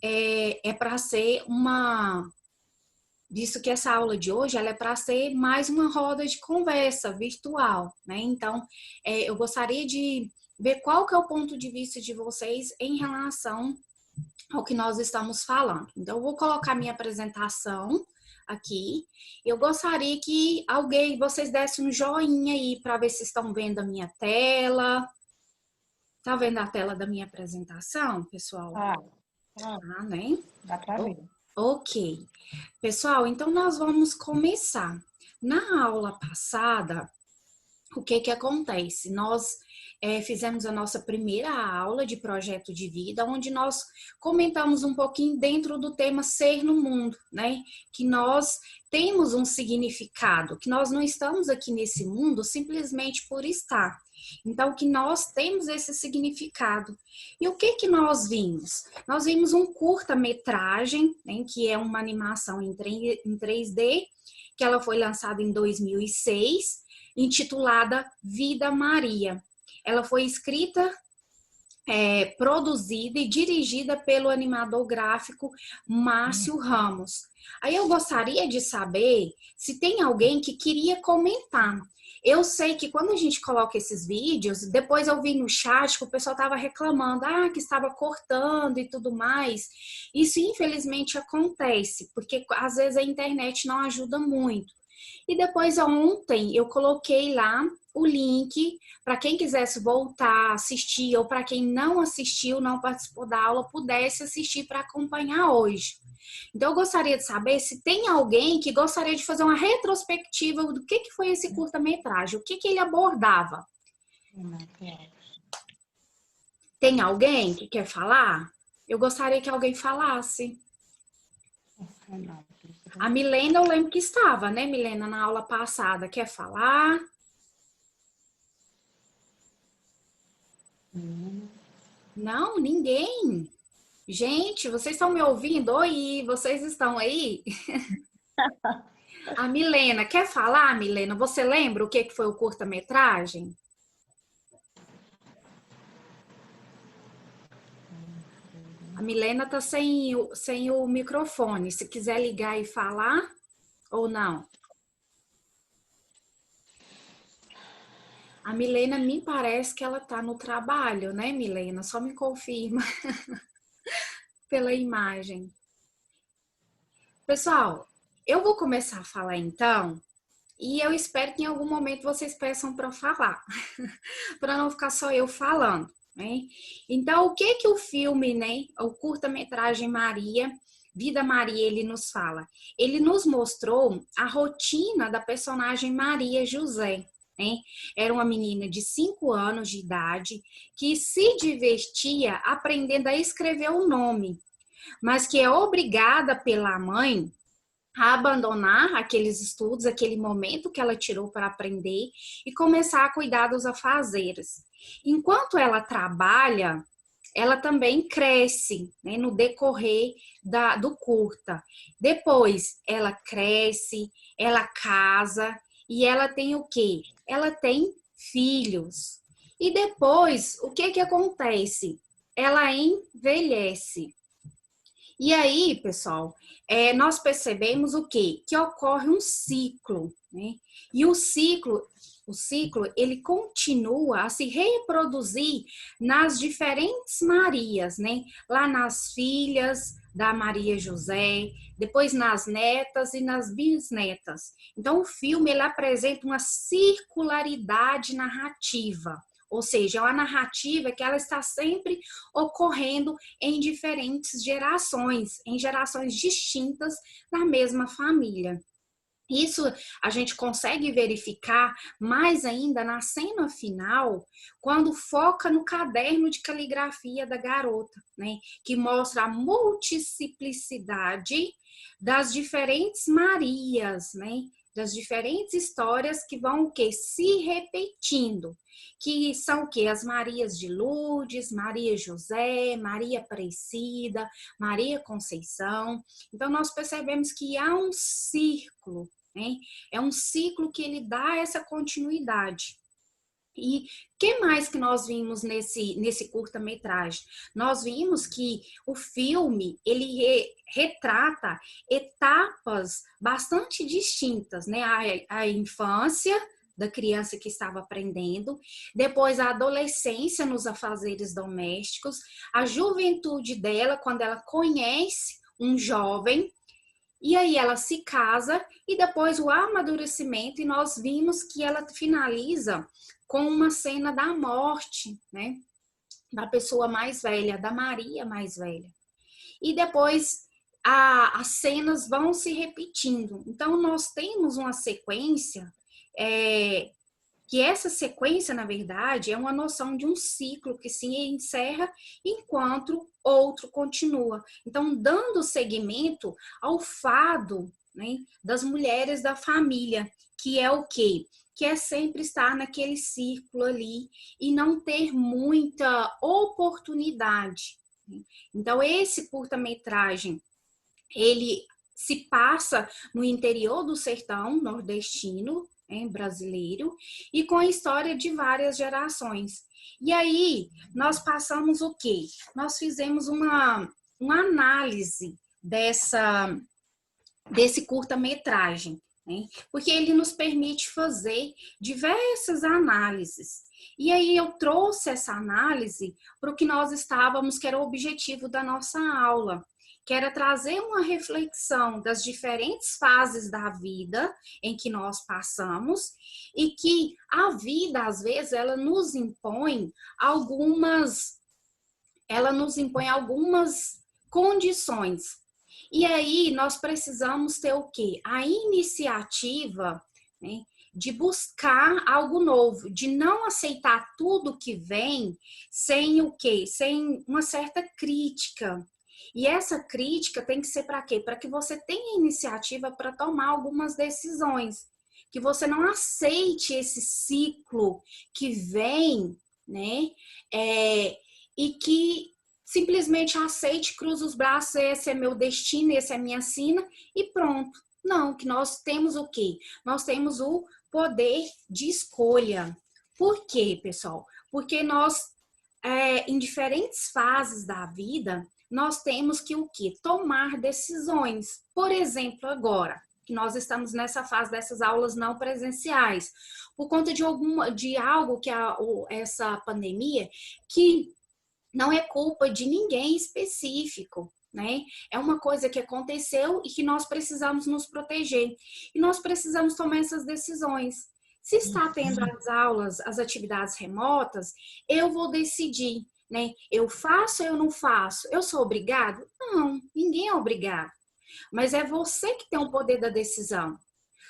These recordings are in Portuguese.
é para ser visto que essa aula de hoje ela é para ser mais uma roda de conversa virtual, né? Então, eu gostaria de ver qual que é o ponto de vista de vocês em relação ao que nós estamos falando. Então, eu vou colocar minha apresentação aqui. Eu gostaria que vocês dessem um joinha aí para ver se estão vendo a minha tela. Tá vendo a tela da minha apresentação, pessoal? Ah, né? Dá para ver. Ok. Pessoal, então nós vamos começar. Na aula passada, o que acontece? Nós fizemos a nossa primeira aula de projeto de vida, onde nós comentamos um pouquinho dentro do tema ser no mundo, né? Que nós temos um significado, que nós não estamos aqui nesse mundo simplesmente por estar. Então, que nós temos esse significado. E o que nós vimos? Nós vimos um curta-metragem, né, que é uma animação em 3D, que ela foi lançada em 2006, intitulada Vida Maria. Ela foi escrita, produzida e dirigida pelo animador gráfico Márcio Ramos. Aí eu gostaria de saber se tem alguém que queria comentar. Eu sei que quando a gente coloca esses vídeos, depois eu vi no chat que o pessoal estava reclamando, que estava cortando e tudo mais. Isso infelizmente acontece, porque às vezes a internet não ajuda muito. E depois ontem eu coloquei lá o link para quem quisesse voltar, assistir, ou para quem não assistiu, não participou da aula, pudesse assistir para acompanhar hoje. Então eu gostaria de saber se tem alguém que gostaria de fazer uma retrospectiva do que foi esse curta-metragem, o que ele abordava. Tem alguém que quer falar? Eu gostaria que alguém falasse. A Milena, eu lembro que estava, né, Milena, na aula passada. Quer falar? Não, ninguém. Gente, vocês estão me ouvindo? Oi, vocês estão aí? A Milena, quer falar, Milena? Você lembra o que foi o curta-metragem? A Milena tá sem o microfone. Se quiser ligar e falar, ou não? A Milena, me parece que ela tá no trabalho, né, Milena? Só me confirma pela imagem. Pessoal, eu vou começar a falar então, e eu espero que em algum momento vocês peçam para falar, para não ficar só eu falando, né? Então, o que o filme, né, o curta-metragem Vida Maria, ele nos fala? Ele nos mostrou a rotina da personagem Maria José, né? Era uma menina de 5 anos de idade que se divertia aprendendo a escrever o nome, mas que é obrigada pela mãe a abandonar aqueles estudos, aquele momento que ela tirou para aprender e começar a cuidar dos afazeres. Enquanto ela trabalha, ela também cresce, né, no decorrer do curta. Depois, ela cresce, ela casa e ela tem o quê? Ela tem filhos. E depois, o que acontece? Ela envelhece. E aí, pessoal, nós percebemos o quê? Que ocorre um ciclo, né? E o ciclo, ele continua a se reproduzir nas diferentes Marias, né? Lá nas filhas da Maria José, depois nas netas e nas bisnetas. Então, o filme, ele apresenta uma circularidade narrativa, ou seja, é uma narrativa que ela está sempre ocorrendo em diferentes gerações, em gerações distintas da mesma família. Isso a gente consegue verificar mais ainda na cena final, quando foca no caderno de caligrafia da garota, né? Que mostra a multiplicidade das diferentes Marias, né? Das diferentes histórias que vão o quê? Se repetindo, que são o quê? As Marias de Lourdes, Maria José, Maria Aparecida, Maria Conceição. Então, nós percebemos que há um círculo, né? É um ciclo que ele dá essa continuidade. E que mais que nós vimos nesse curta-metragem? Nós vimos que o filme, ele retrata etapas bastante distintas, né? A infância da criança que estava aprendendo, depois a adolescência nos afazeres domésticos, a juventude dela, quando ela conhece um jovem, e aí ela se casa e depois o amadurecimento, e nós vimos que ela finaliza com uma cena da morte, né? Da pessoa mais velha, da Maria mais velha. E depois as cenas vão se repetindo. Então, nós temos uma sequência, que essa sequência, na verdade, é uma noção de um ciclo que se encerra enquanto outro continua. Então, dando seguimento ao fado, né, das mulheres da família, que é o quê? Que é sempre estar naquele círculo ali e não ter muita oportunidade. Então, esse curta-metragem, ele se passa no interior do sertão nordestino, brasileiro, e com a história de várias gerações. E aí, nós passamos o quê? Nós fizemos uma análise desse curta-metragem, né? Porque ele nos permite fazer diversas análises. E aí eu trouxe essa análise para o que nós estávamos, que era o objetivo da nossa aula, que era trazer uma reflexão das diferentes fases da vida em que nós passamos e que a vida, às vezes, ela nos impõe algumas condições. E aí nós precisamos ter o quê? A iniciativa, né, de buscar algo novo, de não aceitar tudo que vem sem o quê? Sem uma certa crítica. E essa crítica tem que ser para quê? Para que você tenha iniciativa para tomar algumas decisões. Que você não aceite esse ciclo que vem, né? E que simplesmente aceite, cruza os braços, esse é meu destino, esse é minha sina e pronto. Não, que nós temos o quê? Nós temos o poder de escolha. Por quê, pessoal? Porque nós, em diferentes fases da vida, nós temos que o quê? Tomar decisões. Por exemplo, agora, que nós estamos nessa fase dessas aulas não presenciais, por conta de algo que essa pandemia, que não é culpa de ninguém específico, né? É uma coisa que aconteceu e que nós precisamos nos proteger. E nós precisamos tomar essas decisões. Se está tendo as aulas, as atividades remotas, eu vou decidir, né? Eu faço ou eu não faço? Eu sou obrigado? Não, ninguém é obrigado. Mas é você que tem o poder da decisão.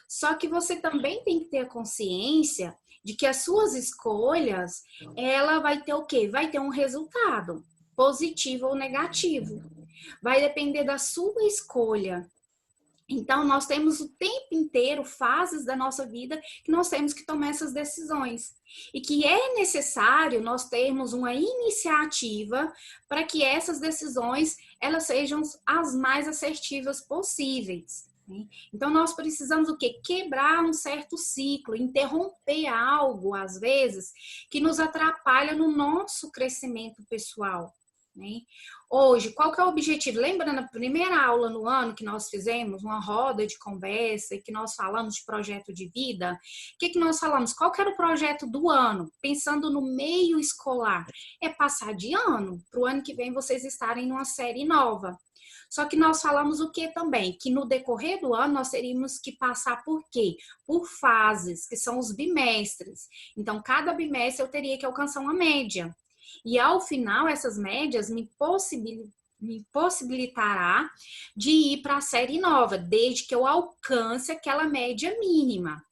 Só que você também tem que ter a consciência de que as suas escolhas, ela vai ter o quê? Vai ter um resultado, positivo ou negativo. Vai depender da sua escolha. Então, nós temos o tempo inteiro fases da nossa vida que nós temos que tomar essas decisões. E que é necessário nós termos uma iniciativa para que essas decisões elas sejam as mais assertivas possíveis. Então, nós precisamos o quê? Quebrar um certo ciclo, interromper algo, às vezes, que nos atrapalha no nosso crescimento pessoal. Né? Hoje, qual que é o objetivo? Lembra na primeira aula no ano que nós fizemos uma roda de conversa e que nós falamos de projeto de vida? O que nós falamos? Qual que era o projeto do ano? Pensando no meio escolar. É passar de ano, para o ano que vem vocês estarem numa série nova. Só que nós falamos o que também? Que no decorrer do ano nós teríamos que passar por quê? Por fases, que são os bimestres. Então, cada bimestre eu teria que alcançar uma média. E ao final, essas médias me possibilitará de ir para a série nova, desde que eu alcance aquela média mínima.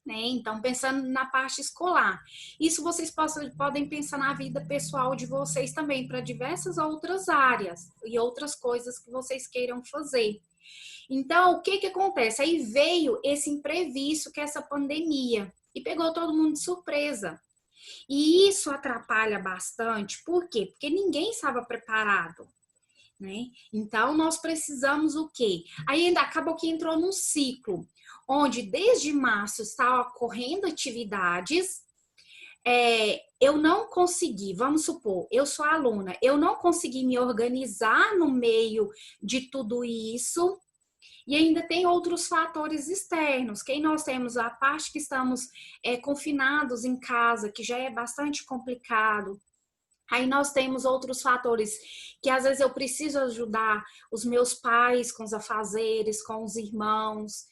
Né? Então, pensando na parte escolar. Isso vocês podem pensar na vida pessoal de vocês também, para diversas outras áreas e outras coisas que vocês queiram fazer. Então, o que acontece? Aí veio esse imprevisto, que é essa pandemia, e pegou todo mundo de surpresa. E isso atrapalha bastante, por quê? Porque ninguém estava preparado. Né? Então, nós precisamos o quê? Aí ainda acabou que entrou num ciclo, onde desde março está ocorrendo atividades, eu não consegui, vamos supor, eu sou aluna, eu não consegui me organizar no meio de tudo isso. E ainda tem outros fatores externos, que aí nós temos a parte que estamos confinados em casa, que já é bastante complicado. Aí nós temos outros fatores, que às vezes eu preciso ajudar os meus pais com os afazeres, com os irmãos,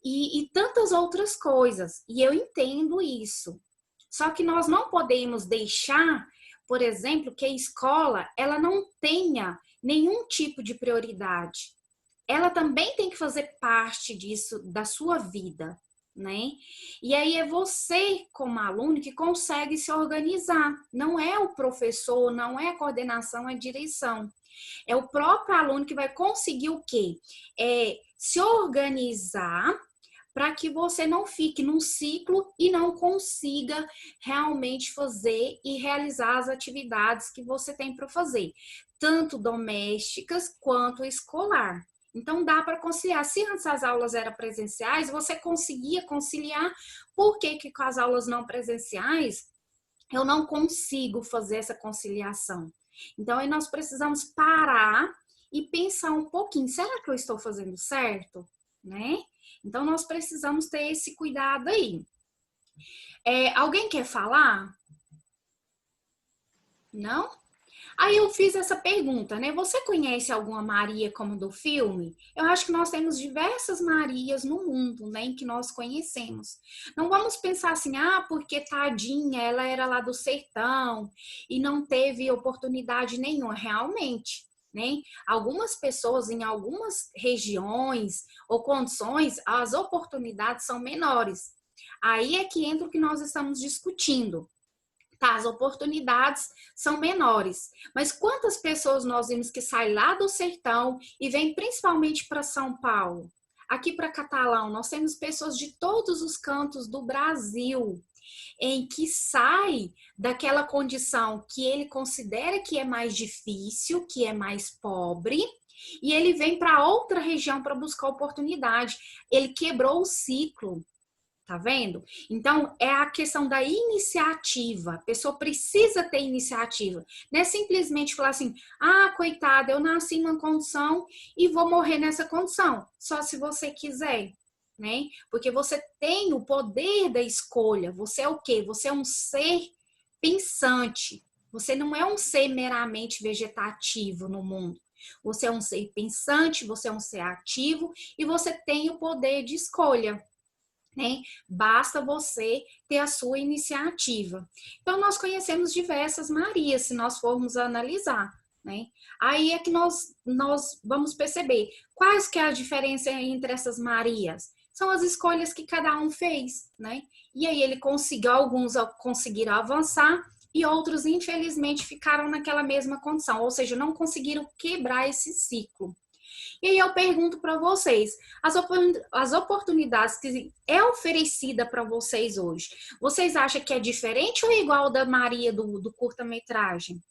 e tantas outras coisas. E eu entendo isso. Só que nós não podemos deixar, por exemplo, que a escola ela não tenha nenhum tipo de prioridade. Ela também tem que fazer parte disso, da sua vida, né? E aí é você, como aluno, que consegue se organizar. Não é o professor, não é a coordenação, é a direção. É o próprio aluno que vai conseguir o quê? Se organizar para que você não fique num ciclo e não consiga realmente fazer e realizar as atividades que você tem para fazer, tanto domésticas quanto escolar. Então, dá para conciliar. Se antes as aulas eram presenciais, você conseguia conciliar. Por que que com as aulas não presenciais, eu não consigo fazer essa conciliação? Então, aí nós precisamos parar e pensar um pouquinho. Será que eu estou fazendo certo? Né? Então, nós precisamos ter esse cuidado aí. Alguém quer falar? Não? Aí eu fiz essa pergunta, né? Você conhece alguma Maria como do filme? Eu acho que nós temos diversas Marias no mundo, né, em que nós conhecemos. Não vamos pensar assim, porque tadinha, ela era lá do sertão e não teve oportunidade nenhuma. Realmente, né? Algumas pessoas em algumas regiões ou condições, as oportunidades são menores. Aí é que entra o que nós estamos discutindo. Tá, as oportunidades são menores. Mas quantas pessoas nós vimos que saem lá do sertão e vêm principalmente para São Paulo? Aqui para Catalão, nós temos pessoas de todos os cantos do Brasil em que sai daquela condição que ele considera que é mais difícil, que é mais pobre, e ele vem para outra região para buscar oportunidade. Ele quebrou o ciclo. Tá vendo? Então, é a questão da iniciativa. A pessoa precisa ter iniciativa. Não é simplesmente falar assim, coitada, eu nasci numa condição e vou morrer nessa condição. Só se você quiser, né? Porque você tem o poder da escolha. Você é o quê? Você é um ser pensante. Você não é um ser meramente vegetativo no mundo. Você é um ser pensante, você é um ser ativo e você tem o poder de escolha. Né? Basta você ter a sua iniciativa. Então, nós conhecemos diversas Marias, se nós formos analisar. Né? Aí é que nós vamos perceber quais que é a diferença entre essas Marias. São as escolhas que cada um fez. Né? E aí ele conseguiu, alguns conseguiram avançar e outros, infelizmente, ficaram naquela mesma condição, ou seja, não conseguiram quebrar esse ciclo. E aí eu pergunto para vocês, as oportunidades que é oferecida para vocês hoje, vocês acham que é diferente ou igual da Maria do curta-metragem?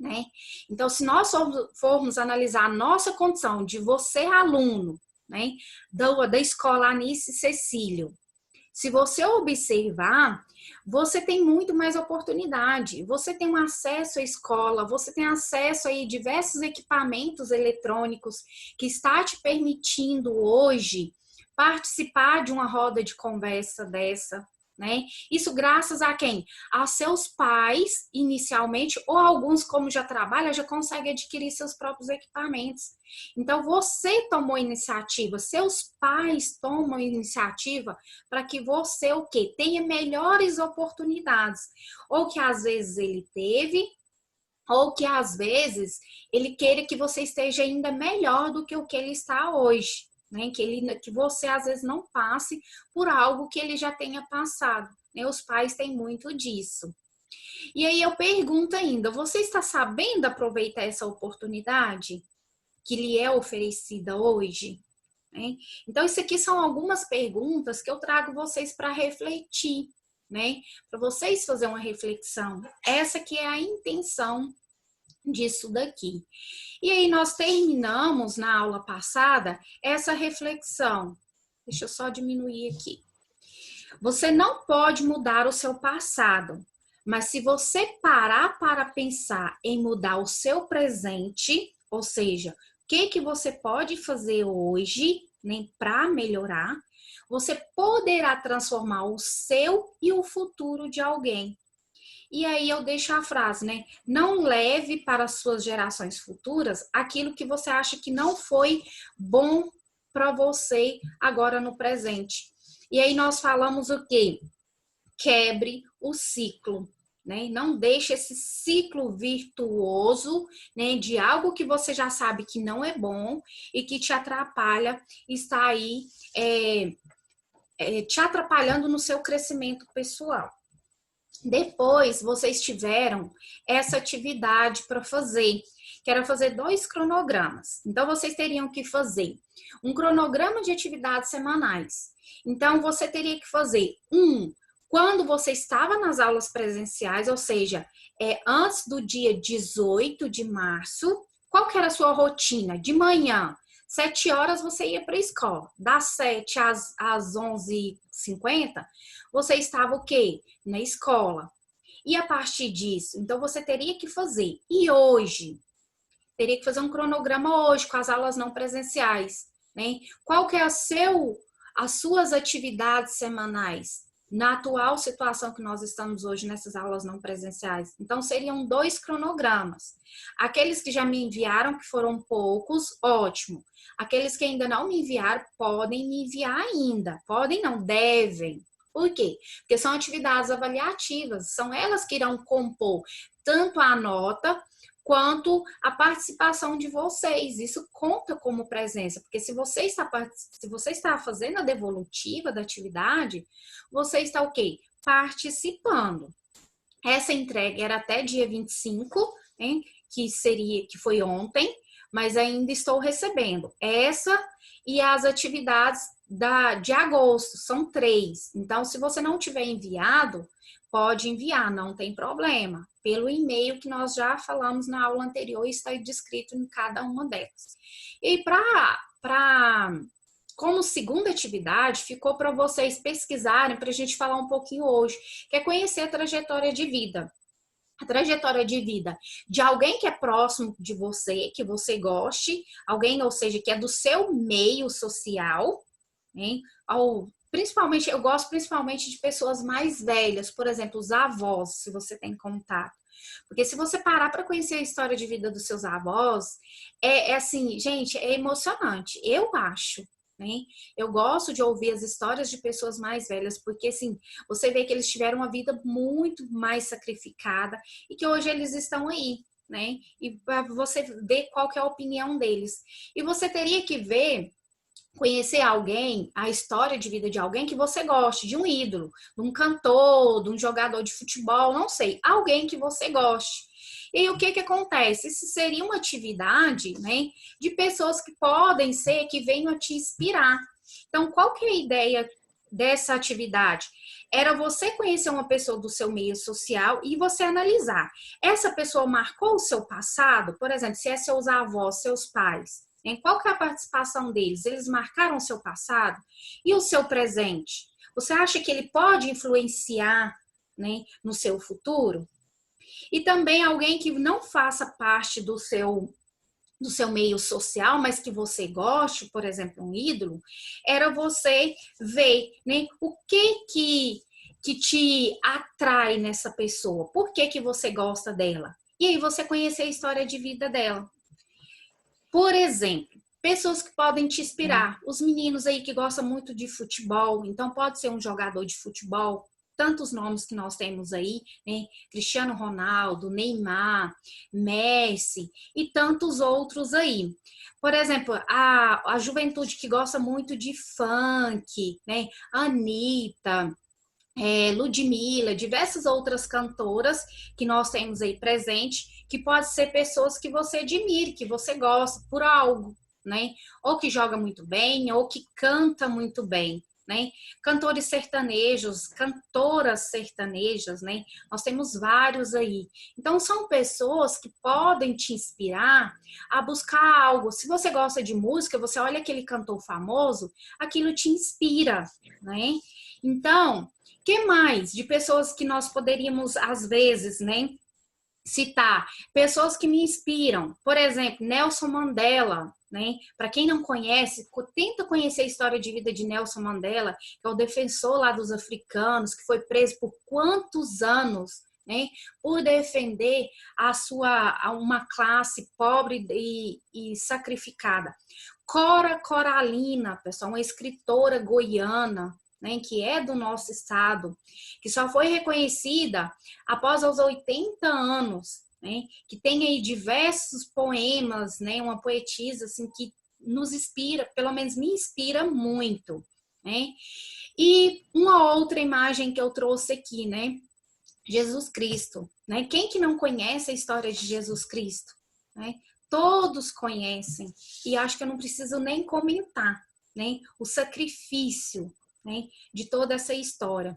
Né? Então, se nós formos analisar a nossa condição de você aluno, né, da escola Anice Cecílio, se você observar, você tem muito mais oportunidade. Você tem um acesso à escola, você tem acesso a diversos equipamentos eletrônicos que está te permitindo hoje participar de uma roda de conversa dessa. Né? Isso graças a quem? A seus pais, inicialmente, ou alguns, como já trabalham, já conseguem adquirir seus próprios equipamentos. Então, você tomou iniciativa, seus pais tomam iniciativa para que você, o quê? Tenha melhores oportunidades. Ou que às vezes ele teve, ou que às vezes ele queira que você esteja ainda melhor do que o que ele está hoje. Né? Que você às vezes não passe por algo que ele já tenha passado. Né? Os pais têm muito disso. E aí eu pergunto ainda, você está sabendo aproveitar essa oportunidade que lhe é oferecida hoje? Né? Então, isso aqui são algumas perguntas que eu trago vocês para refletir, né? Para vocês fazerem uma reflexão. Essa que é a intenção disso daqui. E aí nós terminamos na aula passada essa reflexão. Deixa eu só diminuir aqui. Você não pode mudar o seu passado, mas se você parar para pensar em mudar o seu presente, ou seja, o que você pode fazer hoje, né, para melhorar, você poderá transformar o seu e o futuro de alguém. E aí eu deixo a frase, né? Não leve para as suas gerações futuras aquilo que você acha que não foi bom para você agora no presente. E aí nós falamos o quê? Quebre o ciclo, né? Não deixe esse ciclo virtuoso, né, de algo que você já sabe que não é bom e que te atrapalha, está aí te atrapalhando no seu crescimento pessoal. Depois, vocês tiveram essa atividade para fazer, que era fazer 2 cronogramas. Então, vocês teriam que fazer um cronograma de atividades semanais. Então, você teria que fazer quando você estava nas aulas presenciais, ou seja, antes do dia 18 de março, qual que era a sua rotina? De manhã, 7 horas você ia para a escola. Das 7 às 11h50, você estava o quê? Na escola. E a partir disso, então você teria que fazer. E hoje? Teria que fazer um cronograma hoje, com as aulas não presenciais, né? Qual que é as suas atividades semanais? Na atual situação que nós estamos hoje nessas aulas não presenciais. Então, seriam 2 cronogramas. Aqueles que já me enviaram, que foram poucos, ótimo. Aqueles que ainda não me enviaram, podem me enviar ainda. Podem não, devem. Por quê? Porque são atividades avaliativas, são elas que irão compor tanto a nota quanto a participação de vocês. Isso conta como presença, porque se você está fazendo a devolutiva da atividade, você está o quê? Participando. Essa entrega era até dia 25, hein? Que foi ontem, mas ainda estou recebendo. Essa e as atividades de agosto, são 3. Então, se você não tiver enviado, pode enviar, não tem problema. Pelo e-mail que nós já falamos na aula anterior, está descrito em cada uma delas. E como segunda atividade, ficou para vocês pesquisarem, para a gente falar um pouquinho hoje, que é conhecer a trajetória de vida. A trajetória de vida de alguém que é próximo de você, que você goste, alguém, ou seja, que é do seu meio social, né? Principalmente, eu gosto principalmente de pessoas mais velhas, por exemplo, os avós, se você tem contato. Porque se você parar para conhecer a história de vida dos seus avós, é assim, gente, é emocionante, eu acho. Né? Eu gosto de ouvir as histórias de pessoas mais velhas, porque assim, você vê que eles tiveram uma vida muito mais sacrificada e que hoje eles estão aí, né? E você ver qual que é a opinião deles. E você teria que conhecer alguém, a história de vida de alguém que você goste, de um ídolo, de um cantor, de um jogador de futebol, não sei, alguém que você goste. E aí, o que acontece? Isso seria uma atividade, né, de pessoas que podem ser, que venham a te inspirar. Então, qual que é a ideia dessa atividade? Era você conhecer uma pessoa do seu meio social e você analisar. Essa pessoa marcou o seu passado? Por exemplo, se é seus avós, seus pais. Qual que é a participação deles? Eles marcaram o seu passado? E o seu presente? Você acha que ele pode influenciar, né, no seu futuro? E também alguém que não faça parte do seu meio social, mas que você goste, por exemplo, um ídolo, era você ver, né, o que te atrai nessa pessoa, por que você gosta dela. E aí você conhecer a história de vida dela. Por exemplo, pessoas que podem te inspirar. Os meninos aí que gostam muito de futebol, então pode ser um jogador de futebol, tantos nomes que nós temos aí, né? Cristiano Ronaldo, Neymar, Messi e tantos outros aí. Por exemplo, a juventude que gosta muito de funk, né? Anitta, Ludmilla, diversas outras cantoras que nós temos aí presente, que pode ser pessoas que você admire, que você gosta por algo, né? Ou que joga muito bem, ou que canta muito bem. né? Cantores sertanejos, cantoras sertanejas, né? Nós temos vários aí. Então, são pessoas que podem te inspirar a buscar algo. Se você gosta de música, você olha aquele cantor famoso, aquilo te inspira, né? Então, que mais de pessoas que nós poderíamos, às vezes, né, citar? Pessoas que me inspiram. Por exemplo, Nelson Mandela, né? Para quem não conhece, tenta conhecer a história de vida de Nelson Mandela, que é o defensor lá dos africanos, que foi preso por quantos anos, né? Por defender uma classe pobre e sacrificada. Cora Coralina, pessoal, uma escritora goiana, né, que é do nosso estado, que só foi reconhecida após os 80 anos, né, que tem aí diversos poemas, né, uma poetisa assim, que nos inspira, pelo menos me inspira muito. Né? E uma outra imagem que eu trouxe aqui, né, Jesus Cristo. Né? Quem que não conhece a história de Jesus Cristo? Né? Todos conhecem, e acho que eu não preciso nem comentar, né? O sacrifício, né, de toda essa história.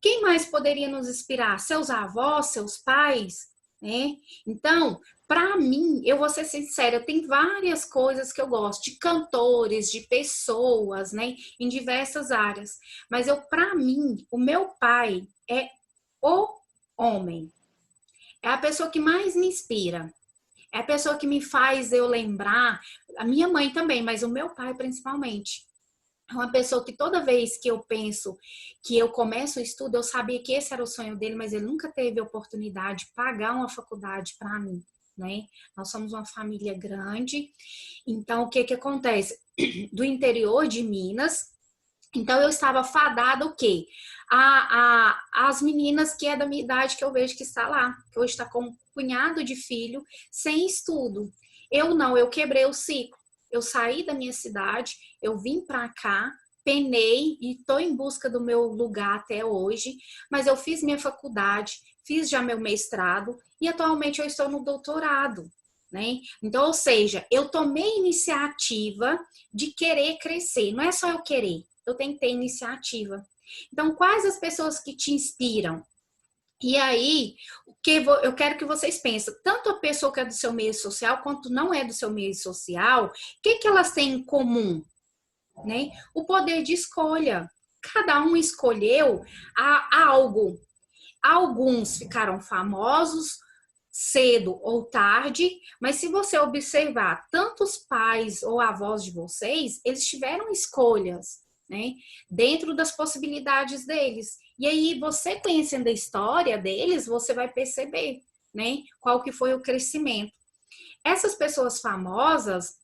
Quem mais poderia nos inspirar? Seus avós, seus pais, né? Então, para mim, eu vou ser sincera, tem várias coisas que eu gosto, de cantores, de pessoas, né, em diversas áreas. Mas para mim, o meu pai é o homem. É a pessoa que mais me inspira. É a pessoa que me faz eu lembrar, a minha mãe também, mas o meu pai principalmente. É uma pessoa que toda vez que eu penso que eu começo o estudo, eu sabia que esse era o sonho dele, mas ele nunca teve a oportunidade de pagar uma faculdade para mim, né? Nós somos uma família grande, então o que que acontece? Do interior de Minas, então eu estava fadada o quê? As meninas que é da minha idade que eu vejo que está lá, que hoje está com um punhado de filho, sem estudo. Eu não, eu quebrei o ciclo. Eu saí da minha cidade, eu vim para cá, penei e estou em busca do meu lugar até hoje, mas eu fiz minha faculdade, fiz já meu mestrado e atualmente eu estou no doutorado. Né? Então, ou seja, eu tomei iniciativa de querer crescer, não é só eu querer, eu tenho que ter iniciativa. Então, quais as pessoas que te inspiram? E aí, eu quero que vocês pensem, tanto a pessoa que é do seu meio social, quanto não é do seu meio social, o que elas têm em comum? Né? O poder de escolha. Cada um escolheu algo. Alguns ficaram famosos cedo ou tarde, mas se você observar, tanto os pais ou avós de vocês, eles tiveram escolhas, né? Dentro das possibilidades deles. E aí, você conhecendo a história deles, você vai perceber, né? Qual que foi o crescimento. Essas pessoas famosas,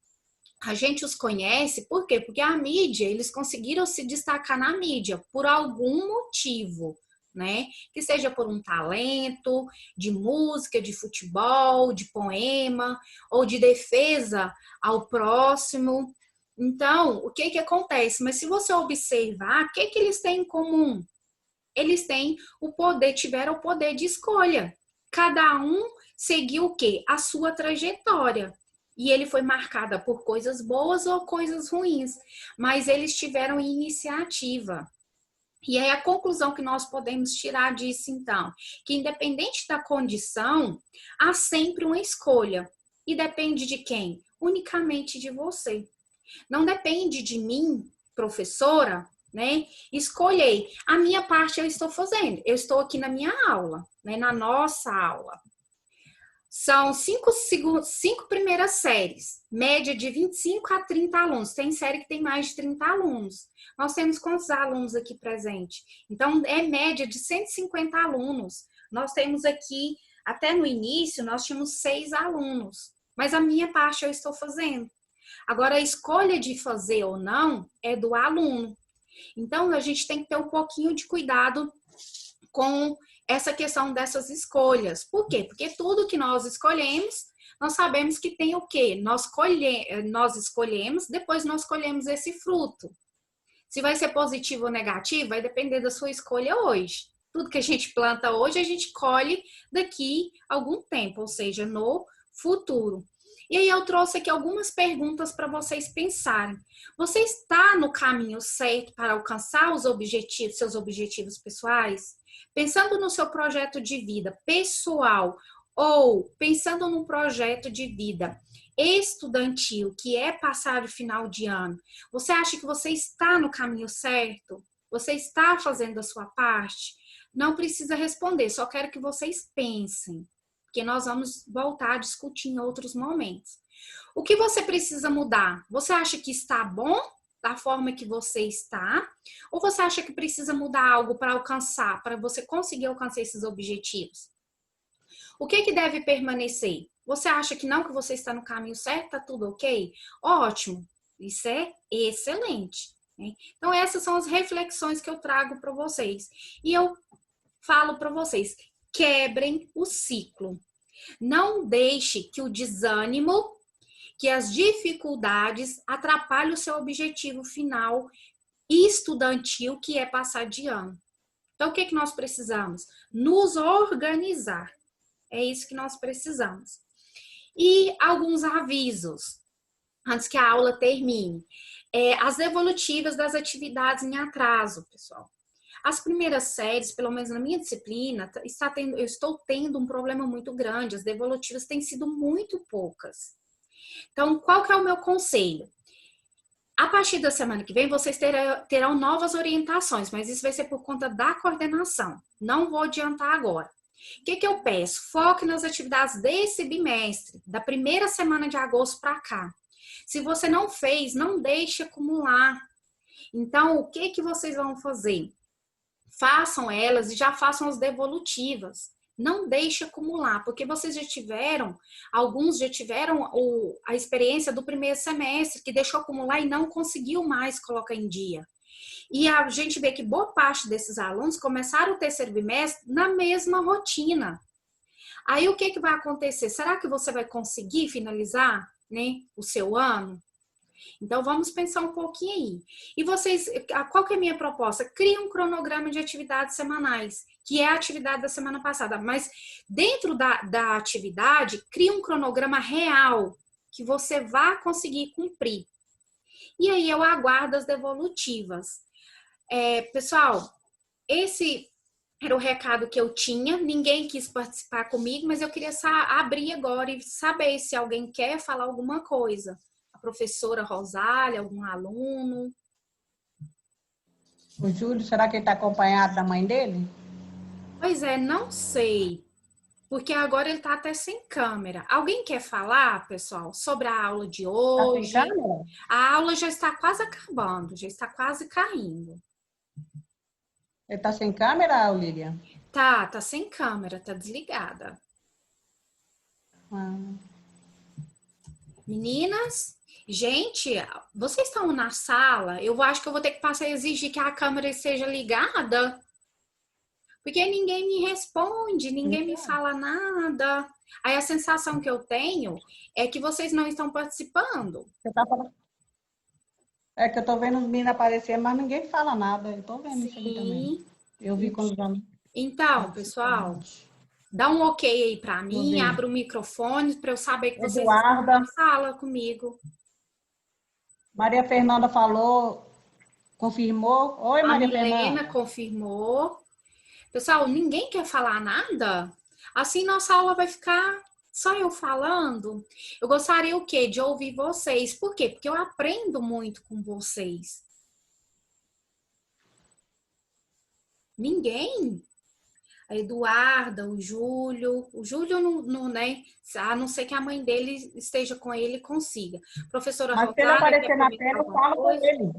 a gente os conhece, por quê? Porque a mídia, eles conseguiram se destacar na mídia por algum motivo, né? Que seja por um talento, de música, de futebol, de poema, ou de defesa ao próximo. Então, o que que acontece? Mas se você observar, o que que eles têm em comum? Eles têm o poder, tiveram o poder de escolha. Cada um seguiu o quê? A sua trajetória. E ele foi marcada por coisas boas ou coisas ruins, mas eles tiveram iniciativa. E aí a conclusão que nós podemos tirar disso, então, que independente da condição, há sempre uma escolha. E depende de quem? Unicamente de você. Não depende de mim, professora, né? Escolher. A minha parte eu estou fazendo. Eu estou aqui na minha aula, né? Na nossa aula. São cinco primeiras séries, média de 25 a 30 alunos. Tem série que tem mais de 30 alunos. Nós temos quantos alunos aqui presentes? Então, é média de 150 alunos. Nós temos aqui, até no início, nós tínhamos 6 alunos. Mas a minha parte eu estou fazendo. Agora, a escolha de fazer ou não é do aluno. Então, a gente tem que ter um pouquinho de cuidado com essa questão dessas escolhas. Por quê? Porque tudo que nós escolhemos, nós sabemos que tem o quê? Nós escolhemos, depois nós colhemos esse fruto. Se vai ser positivo ou negativo, vai depender da sua escolha hoje. Tudo que a gente planta hoje, a gente colhe daqui a algum tempo, ou seja, no futuro. E aí eu trouxe aqui algumas perguntas para vocês pensarem. Você está no caminho certo para alcançar os objetivos, seus objetivos pessoais? Pensando no seu projeto de vida pessoal ou pensando num projeto de vida estudantil, que é passar o final de ano, você acha que você está no caminho certo? Você está fazendo a sua parte? Não precisa responder, só quero que vocês pensem, porque nós vamos voltar a discutir em outros momentos. O que você precisa mudar? Você acha que está bom da forma que você está? Ou você acha que precisa mudar algo para alcançar, para você conseguir alcançar esses objetivos? O que que deve permanecer? Você acha que não, que você está no caminho certo, tá tudo ok? Ótimo, isso é excelente, né? Então essas são as reflexões que eu trago para vocês. E eu falo para vocês, quebrem o ciclo. Não deixe que o desânimo, que as dificuldades atrapalhem o seu objetivo final estudantil, que é passar de ano. Então, o que que nós precisamos? Nos organizar. É isso que nós precisamos. E alguns avisos, antes que a aula termine. As devolutivas das atividades em atraso, pessoal. As primeiras séries, pelo menos na minha disciplina, eu estou tendo um problema muito grande. As devolutivas têm sido muito poucas. Então, qual que é o meu conselho? A partir da semana que vem, vocês terão novas orientações, mas isso vai ser por conta da coordenação. Não vou adiantar agora. O que eu peço? Foque nas atividades desse bimestre, da primeira semana de agosto para cá. Se você não fez, não deixe acumular. Então, o que vocês vão fazer? Façam elas e já façam as devolutivas. Não deixe acumular, porque vocês já tiveram, alguns já tiveram a experiência do primeiro semestre, que deixou acumular e não conseguiu mais colocar em dia. E a gente vê que boa parte desses alunos começaram o terceiro bimestre na mesma rotina. Aí o que vai acontecer? Será que você vai conseguir finalizar, né, o seu ano? Então, vamos pensar um pouquinho aí. E vocês, qual que é a minha proposta? Crie um cronograma de atividades semanais, que é a atividade da semana passada. Mas dentro da atividade, crie um cronograma real, que você vá conseguir cumprir. E aí eu aguardo as devolutivas. Pessoal, esse era o recado que eu tinha. Ninguém quis participar comigo, mas eu queria abrir agora e saber se alguém quer falar alguma coisa. Professora Rosália, algum aluno? O Júlio, será que ele está acompanhado da mãe dele? Pois é, não sei. Porque agora ele está até sem câmera. Alguém quer falar, pessoal, sobre a aula de hoje? Está sem câmera? A aula já está quase acabando, já está quase caindo. Ele está sem câmera, Olívia? Tá sem câmera, tá desligada. Meninas, gente, vocês estão na sala? Eu acho que eu vou ter que passar a exigir que a câmera esteja ligada. Porque ninguém me responde, ninguém me fala nada. Aí a sensação que eu tenho é que vocês não estão participando. Você tá falando? É que eu tô vendo os meninos aparecer, mas ninguém fala nada. Eu tô vendo isso aqui também. Eu vi quando já... Então, pessoal, dá um ok aí para mim, abre o microfone para eu saber que vocês estão na sala comigo. Maria Fernanda falou, confirmou. Oi, Maria Fernanda. A Milena confirmou. Pessoal, ninguém quer falar nada? Assim nossa aula vai ficar só eu falando. Eu gostaria o quê? De ouvir vocês. Por quê? Porque eu aprendo muito com vocês. Ninguém? A Eduarda, o Júlio. O Júlio não, né? A não ser que a mãe dele esteja com ele e consiga. Professora Rosália. Mas se ele aparecer na tela, eu falo com ele.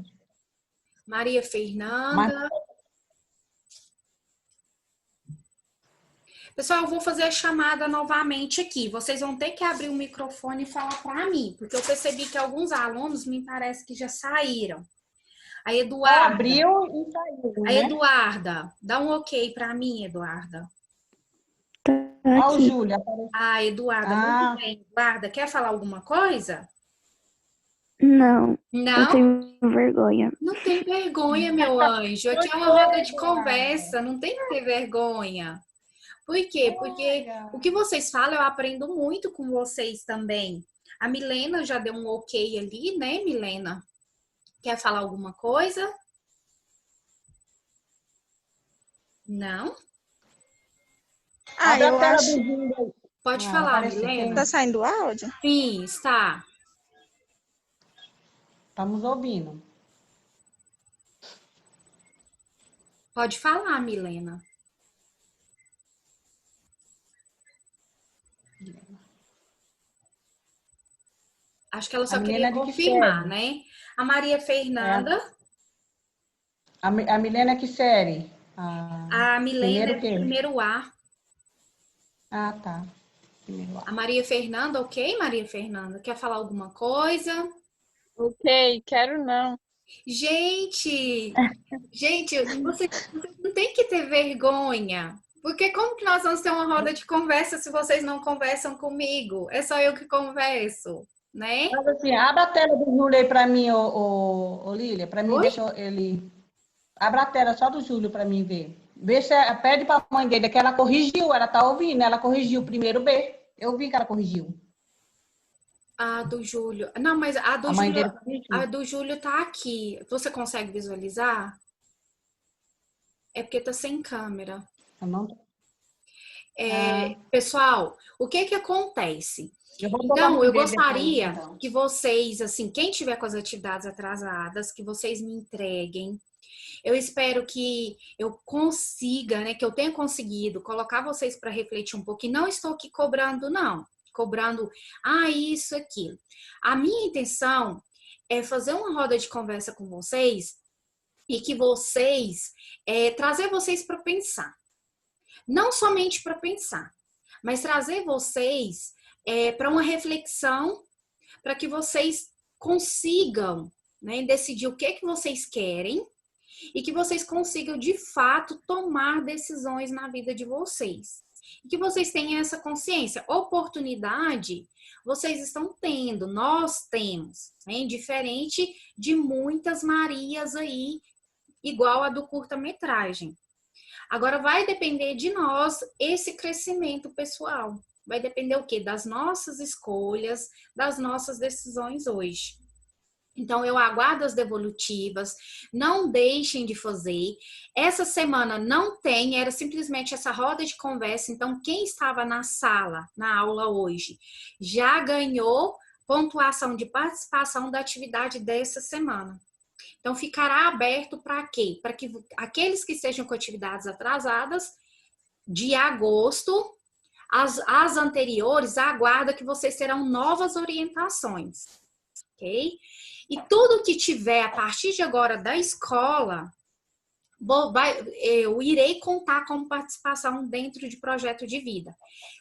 Maria Fernanda. Pessoal, eu vou fazer a chamada novamente aqui. Vocês vão ter que abrir o microfone e falar para mim, porque eu percebi que alguns alunos me parece que já saíram. A Eduarda. Abriu e saiu, né? A Eduarda, dá um ok para mim, Eduarda. Olha o Júlio. Eduarda, muito bem. Eduarda, quer falar alguma coisa? Não. Não? Eu tenho vergonha. Não tem vergonha, meu anjo. Aqui é uma roda de conversa, não tem que ter vergonha. Por quê? Porque o que vocês falam, eu aprendo muito com vocês também. A Milena já deu um ok ali, né, Milena? Quer falar alguma coisa? Não? Abre a Eu tela acho. do Zoom aí. Pode Vai falar, aparecer. Milena. Tá saindo áudio? Sim, está. Estamos ouvindo. Pode falar, Milena. Acho que ela A só Milena queria é de que confirmar, série? né? A Maria Fernanda. A Milena é que série? A Milena Primeiro é o do quê? primeiro A. Ah, tá. Primeiro A A. Maria Fernanda, ok, Maria Fernanda? Quer falar alguma coisa? Ok, quero não. Gente, vocês não tem que ter vergonha. Porque como que nós vamos ter uma roda de conversa se vocês não conversam comigo? É só eu que converso, né? Mas assim, abre a tela do Júlio aí para mim, Lília. Para mim, Oi? deixa ele. Abre a tela só do Júlio para mim ver. Vê se pede para a mãe dele, que ela corrigiu, ela tá ouvindo, ela corrigiu o primeiro B. Eu vi que ela corrigiu. A do Júlio. Não, mas A mãe dele corrigiu. a do Júlio tá aqui. Você consegue visualizar? É porque tá sem câmera. Eu não... Pessoal, o que que acontece? Eu vou botar a Então, mãe eu dele depois, gostaria então. que vocês, assim, quem tiver com as atividades atrasadas, que vocês me entreguem. Eu espero que eu consiga, né, que eu tenha conseguido colocar vocês para refletir um pouco. E não estou aqui cobrando, não. Cobrando, isso, aquilo. A minha intenção é fazer uma roda de conversa com vocês e que vocês, trazer vocês para pensar. Não somente para pensar, mas trazer vocês para uma reflexão, para que vocês consigam, né, decidir o que vocês querem e que vocês consigam, de fato, tomar decisões na vida de vocês. E que vocês tenham essa consciência. Oportunidade, vocês estão tendo, nós temos, né? Diferente de muitas Marias aí, igual a do curta-metragem. Agora, vai depender de nós esse crescimento pessoal. Vai depender o quê? Das nossas escolhas, das nossas decisões hoje. Então, eu aguardo as devolutivas, não deixem de fazer. Essa semana não tem, era simplesmente essa roda de conversa. Então, quem estava na sala, na aula hoje, já ganhou pontuação de participação da atividade dessa semana. Então, ficará aberto para quê? Para que aqueles que estejam com atividades atrasadas, de agosto, as anteriores, aguarda que vocês terão novas orientações, ok? E tudo que tiver a partir de agora da escola, eu irei contar como participação dentro de projeto de vida.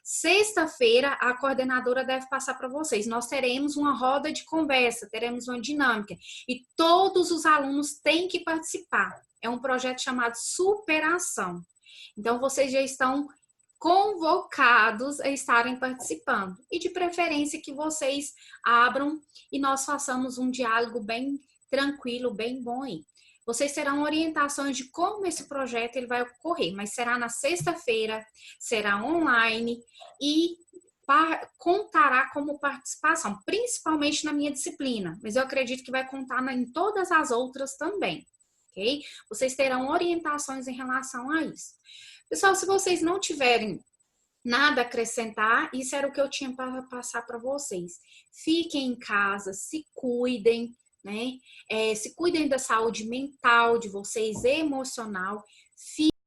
Sexta-feira, a coordenadora deve passar para vocês. Nós teremos uma roda de conversa, teremos uma dinâmica. E todos os alunos têm que participar. É um projeto chamado Superação. Então, vocês já estão convocados a estarem participando. E de preferência que vocês abram e nós façamos um diálogo bem tranquilo, bem bom aí. Vocês terão orientações de como esse projeto ele vai ocorrer, mas será na sexta-feira, será online e contará como participação, principalmente na minha disciplina, mas eu acredito que vai contar em todas as outras também, ok? Vocês terão orientações em relação a isso. Pessoal, se vocês não tiverem nada a acrescentar, isso era o que eu tinha para passar para vocês. Fiquem em casa, se cuidem, né? Se cuidem da saúde mental de vocês, emocional.